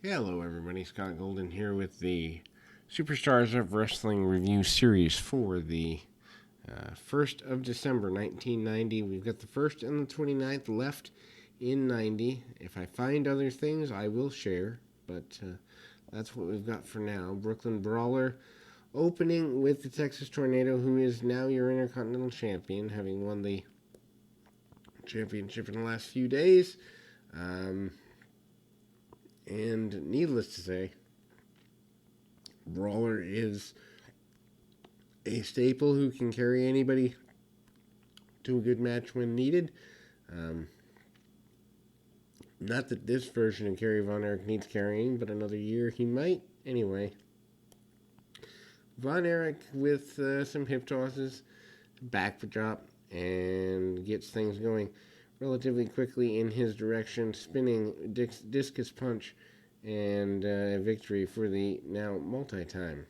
Hello, everybody. Scott Golden here with the Superstars of Wrestling Review Series for the 1st of December 1990. We've got the 1st and the 29th left in 90. If I find other things, I will share, but that's what we've got for now. Brooklyn Brawler opening with the Texas Tornado, who is now your Intercontinental Champion, having won the championship in the last few days. And needless to say, Brawler is a staple who can carry anybody to a good match when needed. Not that this version of Kerry Von Erich needs carrying, but another year he might. Anyway, Von Erich with some hip tosses, back drop, and gets things going relatively quickly in his direction, spinning discus punch, and victory for the now multi-time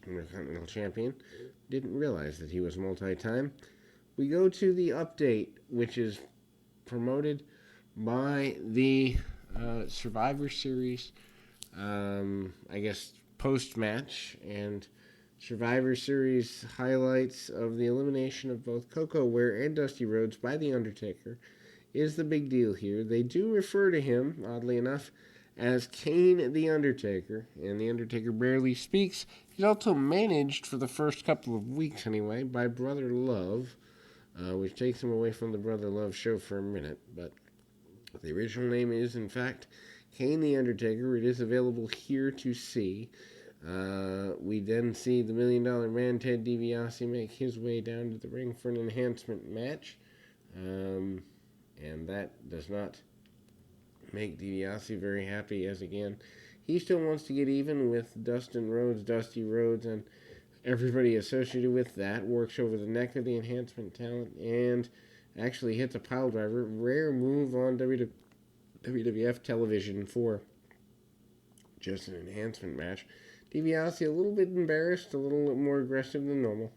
Intercontinental Champion. Didn't realize that he was multi-time. We go to the update, which is promoted by the Survivor Series, I guess, post-match, and Survivor Series highlights of the elimination of both Koko Ware and Dusty Rhodes by The Undertaker is the big deal here. They do refer to him, oddly enough, as Kane the Undertaker, and The Undertaker barely speaks. He's also managed, for the first couple of weeks anyway, by Brother Love, which takes him away from the Brother Love show for a minute, but the original name is, in fact, Kane the Undertaker. It is available here to see. We then see the $1 Million Man, Ted DiBiase, make his way down to the ring for an enhancement match. And that does not make DiBiase very happy, as again, he still wants to get even with Dustin Rhodes, Dusty Rhodes, and everybody associated with that. Works over the neck of the enhancement talent and actually hits a pile driver. Rare move on WWF television for just an enhancement match. DiBiase a little bit embarrassed, a little more aggressive than normal.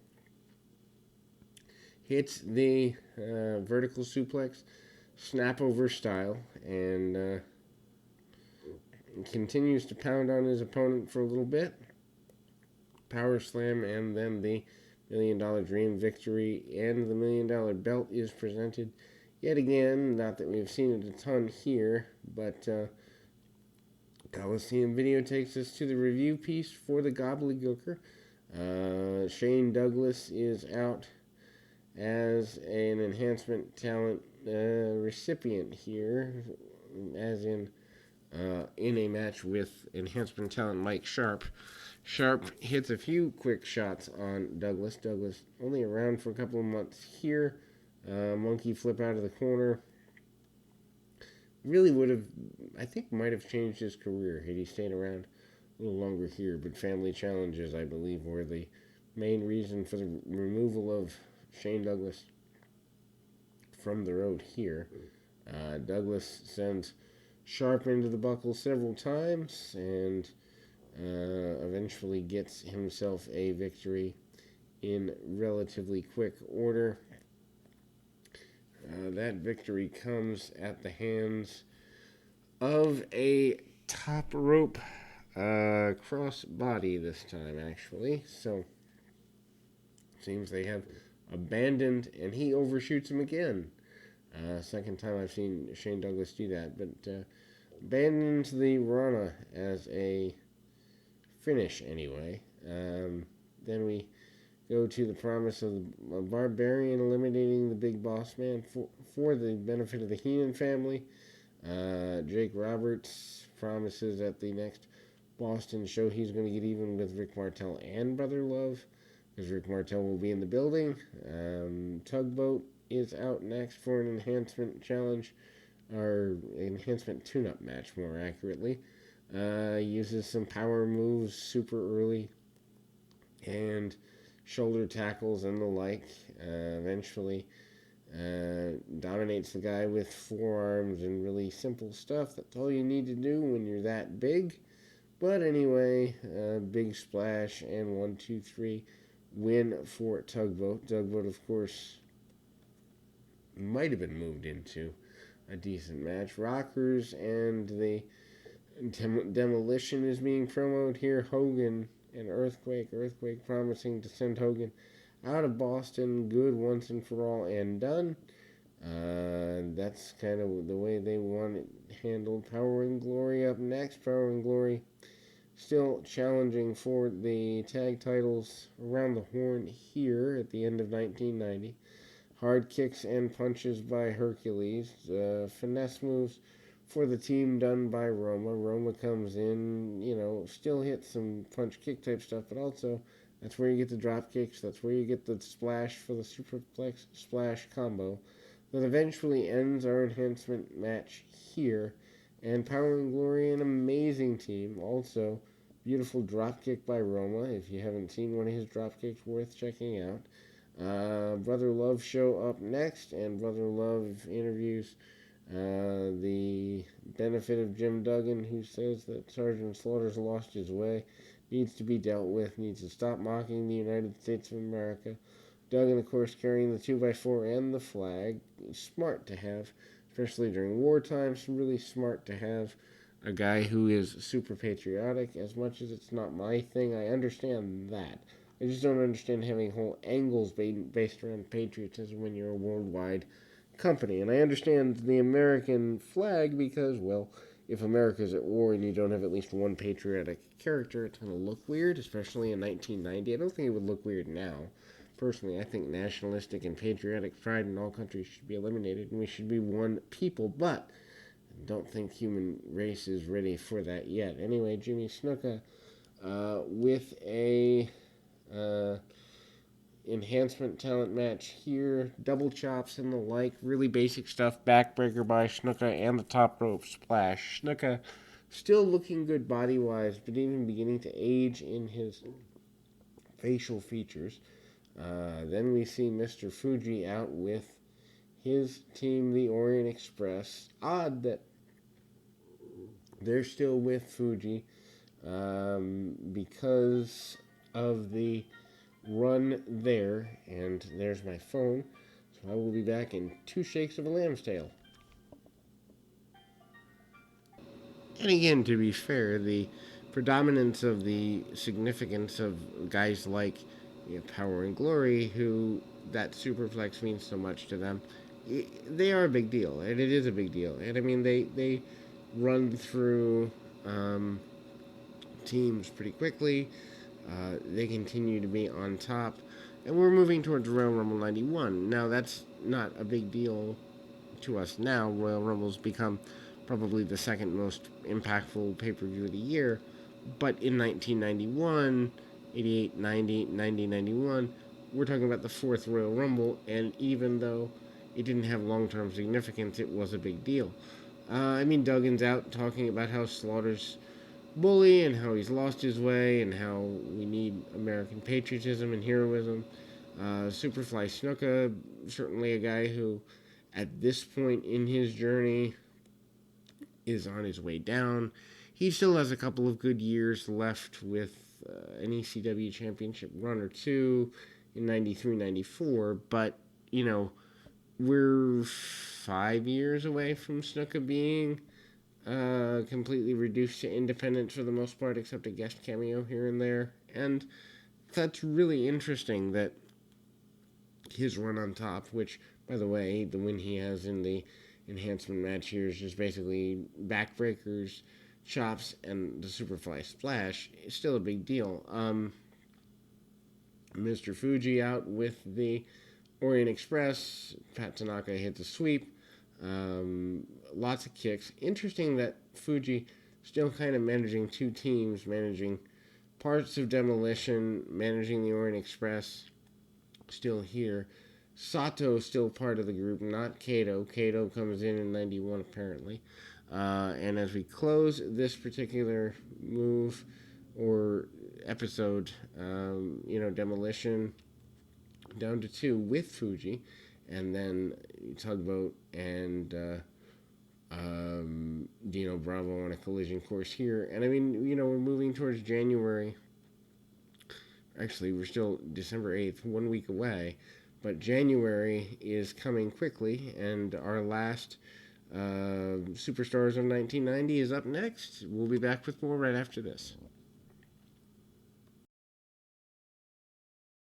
Hits the vertical suplex, snap over style, and continues to pound on his opponent for a little bit. Power slam, and then the $1 Million Dream victory, and the $1 Million belt is presented yet again. Not that we've seen it a ton here, but Coliseum Video takes us to the review piece for the Gobbledygooker. Shane Douglas is out as an enhancement talent recipient here, as in a match with enhancement talent Mike Sharp. Sharp hits a few quick shots on Douglas. Douglas only around for a couple of months here. Monkey flip out of the corner. Really would have, I think, might have changed his career had he stayed around a little longer here. But family challenges, I believe, were the main reason for the removal of Shane Douglas from the road here. Douglas sends Sharp into the buckle several times and eventually gets himself a victory in relatively quick order. That victory comes at the hands of a top rope cross body this time, actually. So, seems they have abandoned, and he overshoots him again. Second time I've seen Shane Douglas do that, but abandons the Rana as a finish anyway. Then we go to the promise of the Barbarian eliminating the Big Boss Man for the benefit of the Heenan family. Jake Roberts promises at the next Boston show he's going to get even with Rick Martel and Brother Love, because Rick Martel will be in the building. Tugboat is out next for an enhancement challenge, or enhancement tune-up match, more accurately. Uses some power moves super early and shoulder tackles and the like. Eventually dominates the guy with forearms and really simple stuff. That's all you need to do when you're that big. But anyway, big splash and 1, 2, 3 win for Tugboat. Tugboat, of course, might have been moved into a decent match. Rockers and the Demolition is being promoted here. Hogan and Earthquake. Earthquake promising to send Hogan out of Boston good once and for all and done. That's kind of the way they want it handled. Power and Glory up next. Power and Glory still challenging for the tag titles around the horn here at the end of 1990. Hard kicks and punches by Hercules. Finesse moves for the team done by Roma. Roma comes in, still hits some punch kick type stuff, but also that's where you get the drop kicks. That's where you get the splash for the superplex splash combo. That eventually ends our enhancement match here. And Power and Glory, an amazing team. Also, beautiful drop kick by Roma. If you haven't seen one of his drop kicks, worth checking out. Brother Love show up next, and Brother Love interviews the benefit of Jim Duggan, who says that Sergeant Slaughter's lost his way, needs to be dealt with, needs to stop mocking the United States of America. Duggan, of course, carrying the 2x4 and the flag. Smart to have, especially during wartime. Really smart to have a guy who is super patriotic. As much as it's not my thing, I understand that. I just don't understand having whole angles based around patriotism when you're a worldwide company. And I understand the American flag because, well, if America's at war and you don't have at least one patriotic character, it's going to look weird, especially in 1990. I don't think it would look weird now. Personally, I think nationalistic and patriotic pride in all countries should be eliminated and we should be one people, but I don't think human race is ready for that yet. Anyway, Jimmy Snuka with a enhancement talent match here, double chops and the like, really basic stuff, backbreaker by Snuka and the top rope splash. Snuka still looking good body-wise, but even beginning to age in his facial features. Then we see Mr. Fuji out with his team, the Orient Express. Odd that they're still with Fuji because of the run there. And there's my phone. So I will be back in 2 shakes of a lamb's tail. And again, to be fair, the predominance of the significance of guys like Power and Glory, who that superflex means so much to them, they are a big deal, and it is a big deal. And I mean, they run through teams pretty quickly. They continue to be on top, and we're moving towards Royal Rumble 91. Now, that's not a big deal to us now. Royal Rumble's become probably the second most impactful pay-per-view of the year, but in 1991, 88, 90, 90, 91, we're talking about the fourth Royal Rumble, and even though it didn't have long-term significance, it was a big deal. Duggan's out talking about how Slaughter's bully and how he's lost his way and how we need American patriotism and heroism. Superfly Snuka, certainly a guy who, at this point in his journey, is on his way down. He still has a couple of good years left with an ECW championship run or two in 93, 94, but, we're 5 years away from Snuka being completely reduced to independent for the most part, except a guest cameo here and there. And that's really interesting that his run on top, which, by the way, the win he has in the enhancement match here is just basically backbreakers, chops, and the Superfly Splash, is still a big deal. Mr. Fuji out with the Orient Express. Pat Tanaka hits a sweep. Lots of kicks. Interesting that Fuji still kind of managing two teams, managing parts of Demolition, managing the Orient Express, still here. Sato still part of the group, not Kato. Kato comes in 91 apparently. And as we close this particular move or episode, Demolition down to 2 with Fuji, and then Tugboat and Dino Bravo on a collision course here. And we're moving towards January. Actually, we're still December 8th, 1 week away. But January is coming quickly, and our last Superstars of 1990 is up next. We'll be back with more right after this.